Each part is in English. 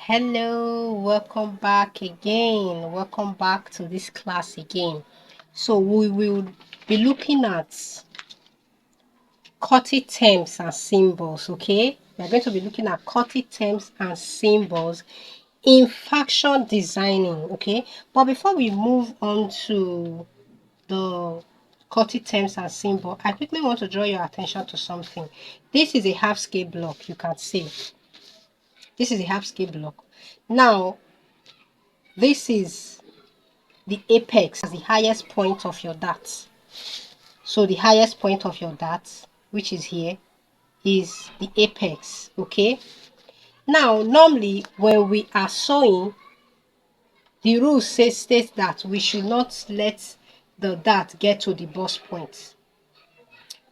Hello, welcome back again. Welcome back to this class again. So we will be looking at QWERTY terms and symbols, okay? We are going to be looking at QWERTY terms and symbols in fashion designing, okay? But before we move on to the QWERTY terms and symbol, I quickly want to draw your attention to something. This is a half scale block, you can see. This is a half scale block. Now, this is the apex, the highest point of your dart. So the highest point of your dart, which is here, is the apex. Okay. Now, normally when we are sewing, the rule states that we should not let the dart get to the bust point.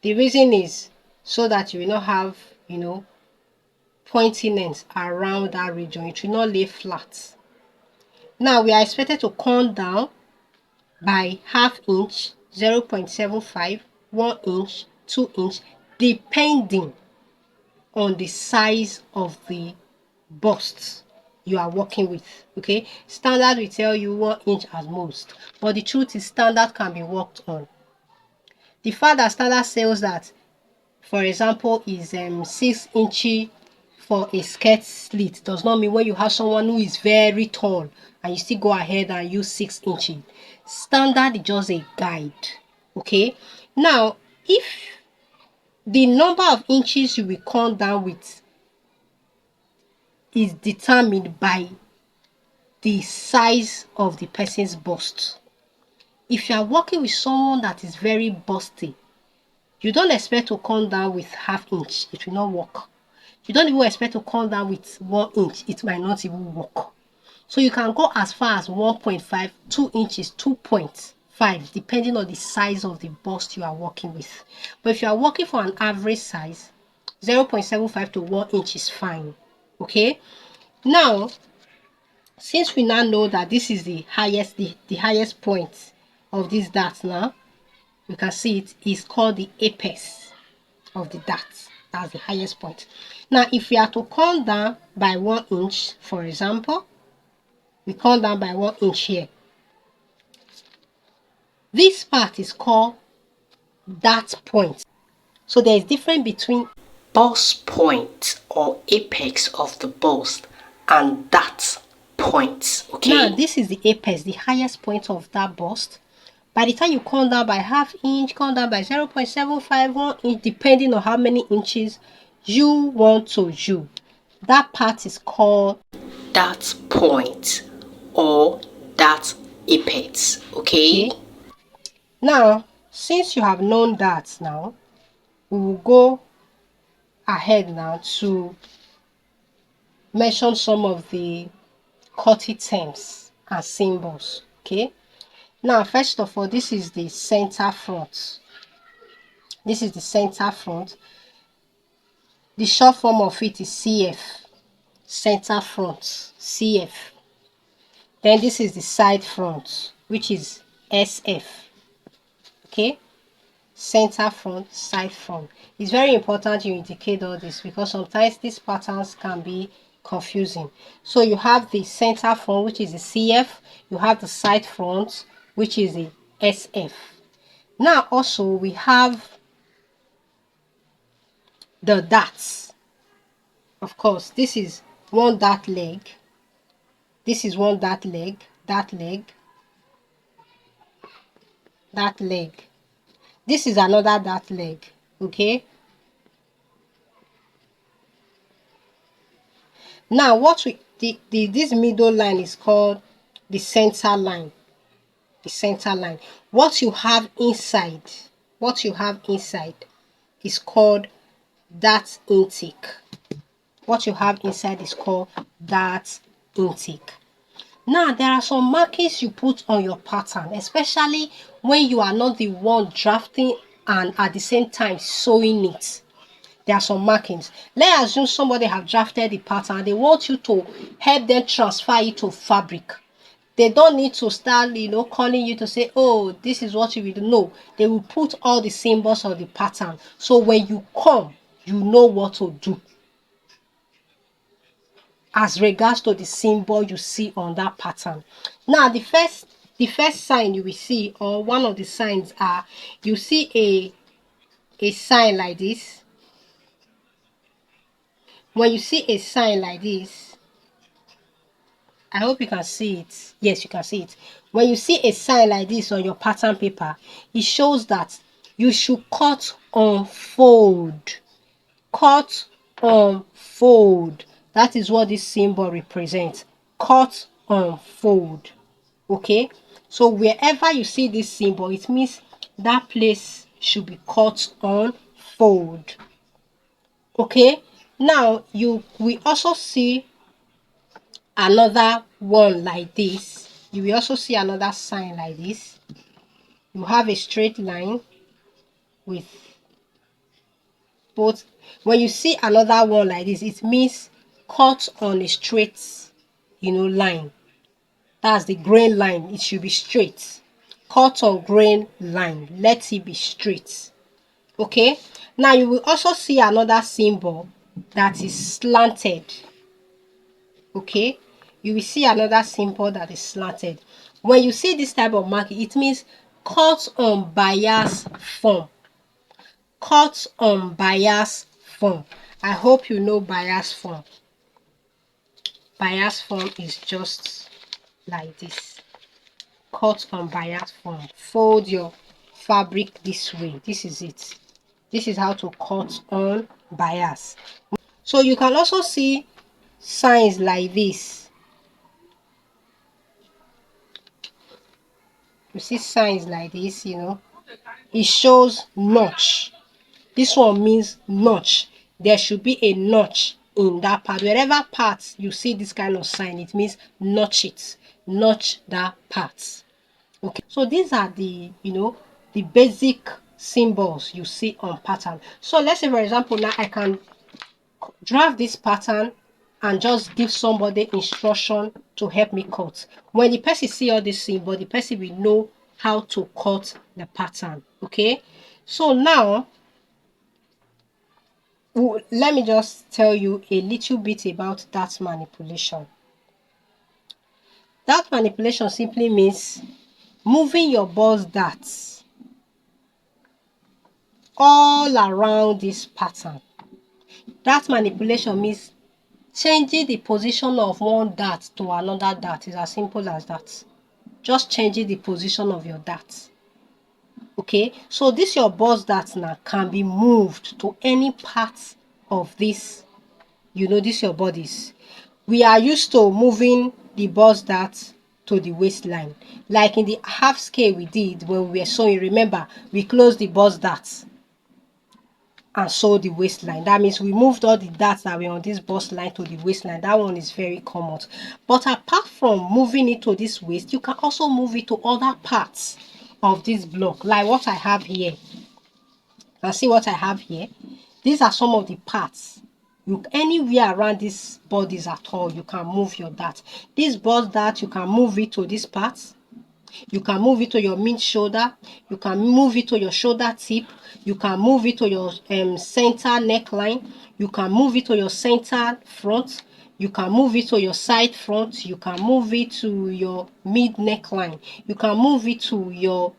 The reason is so that you will not have, pointiness around that region. It will not lay flat. Now we are expected to come down by half inch, 0.75, 1 inch, 2 inch, depending on the size of the bust you are working with. Okay, standard will tell you 1 inch at most, but the truth is standard can be worked on. The fact that standard says that, for example, is 6 inches for a skirt slit does not mean when you have someone who is very tall and you still go ahead and use 6 inches. Standard is just a guide. Okay, now if the number of inches you will come down with is determined by the size of the person's bust. If you are working with someone that is very busty, you don't expect to come down with half inch, it will not work. You don't even expect to come down with 1 inch, it might not even work. So you can go as far as 1.5, 2 inches, 2.5, depending on the size of the bust you are working with. But if you are working for an average size, 0.75 to 1 inch is fine. Okay. Now, since we now know that this is the highest point of this dart now, you can see it is called the apex of the dart. That's the highest point. Now, if we are to come down by 1 inch, for example, we come down by 1 inch here. This part is called dart point. So there is difference between bust point or apex of the bust and dart point. Okay. Now this is the apex, the highest point of that bust. By the time you come down by half inch, come down by 0.75, 1 inch, depending on how many inches you want to do. That part is called dart point or dart apex. Okay. Now, since you have known that now, we will go ahead now to mention some of the QWERTY terms and symbols. Okay. Now, first of all, this is the center front. This is the center front. The short form of it is CF. Center front, CF. Then this is the side front, which is SF. Okay. Center front, side front. It's very important you indicate all this because sometimes these patterns can be confusing. So you have the center front, which is the CF. You have the side front, which is the SF. Now also we have the darts. Of course, this is one dart leg. This is one dart leg, dart leg, dart leg. This is another dart leg. Okay. Now what this middle line is called the center line. The center line. What you have inside is called dart intake. What you have inside is called dart intake. Now there are some markings you put on your pattern, especially when you are not the one drafting and at the same time sewing it. There are some markings. Let's assume somebody have drafted the pattern. They want you to help them transfer it to fabric. They don't need to start, calling you to say, oh, this is what you will do. No, they will put all the symbols of the pattern. So when you come, you know what to do. as regards to the symbol you see on that pattern. Now the first sign you will see, or one of the signs, are you see a sign like this. When you see a sign like this, I hope you can see it. Yes, you can see it. When you see a sign like this on your pattern paper, it shows that you should cut on fold. Cut on fold. That is what this symbol represents. Cut on fold. Okay, so wherever you see this symbol, it means that place should be cut on fold. Okay, now you will also see another one like this. You will also see another sign like this. You have a straight line with both. When you see another one like this, it means cut on a straight, line. That's the grain line. It should be straight. Cut on grain line. Let it be straight. Okay, now you will also see another symbol that is slanted. Okay, you will see another symbol that is slanted. When you see this type of marking, it means cut on bias form. Cut on bias form. I hope you know bias form. Bias form is just like this. Cut on bias form. Fold your fabric this way. This is it. This is how to cut on bias. So you can also see signs like this. You see signs like this, it shows notch. This one means notch. There should be a notch in that part. Wherever part you see this kind of sign, it means notch it. Notch that part. Okay, so these are the basic symbols you see on pattern. So let's say, for example, now I can draft this pattern and just give somebody instruction to help me cut. When the person see all this symbol, the person will know how to cut the pattern. Okay, so now let me just tell you a little bit about that manipulation. That manipulation simply means moving your buzz darts all around this pattern. That manipulation means changing the position of one dart to another dart. Is as simple as that. Just changing the position of your dart. Okay, so this your buzz dart now can be moved to any part of this, this your bodies. We are used to moving the buzz dart to the waistline. Like in the half scale we did when we were sewing, remember, we closed the buzz dart and sew the waistline. That means we moved all the darts that were on this bust line to the waistline. That one is very common. But apart from moving it to this waist, you can also move it to other parts of this block, like what I have here. And see what I have here. These are some of the parts. Anywhere around these bodies at all, you can move your dart. This bust dart, you can move it to this part. You can move it to your mid shoulder. You can move it to your shoulder tip. You can move it to your center neckline. You can move it to your center front. You can move it to your side front. You can move it to your mid neckline. You can move it to your,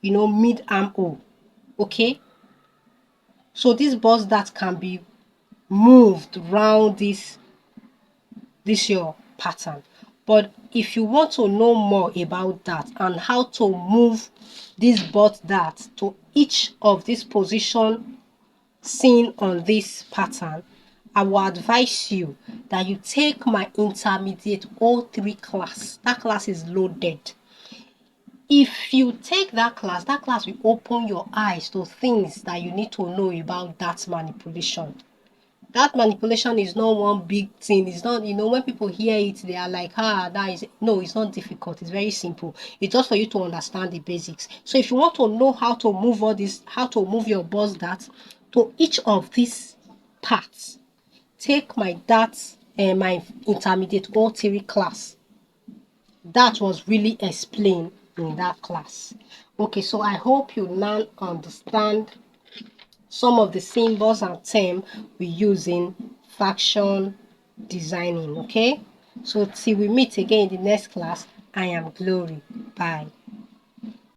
mid armhole. Okay. So this bust dart can be moved around this your pattern. But if you want to know more about that and how to move this bust dart to each of these position seen on this pattern, I will advise you that you take my intermediate O3 class. That class is loaded. If you take that class will open your eyes to things that you need to know about that manipulation. That manipulation is not one big thing. It's not, when people hear it, they are like, no, it's not difficult. It's very simple. It's just for you to understand the basics. So if you want to know how to move all this, how to move your bust dart to each of these parts, take my darts and my intermediate O3 class. That was really explained in that class. Okay, so I hope you now understand some of the symbols and terms we use in fraction designing. Okay, so till we meet again in the next class, I am Glory. Bye.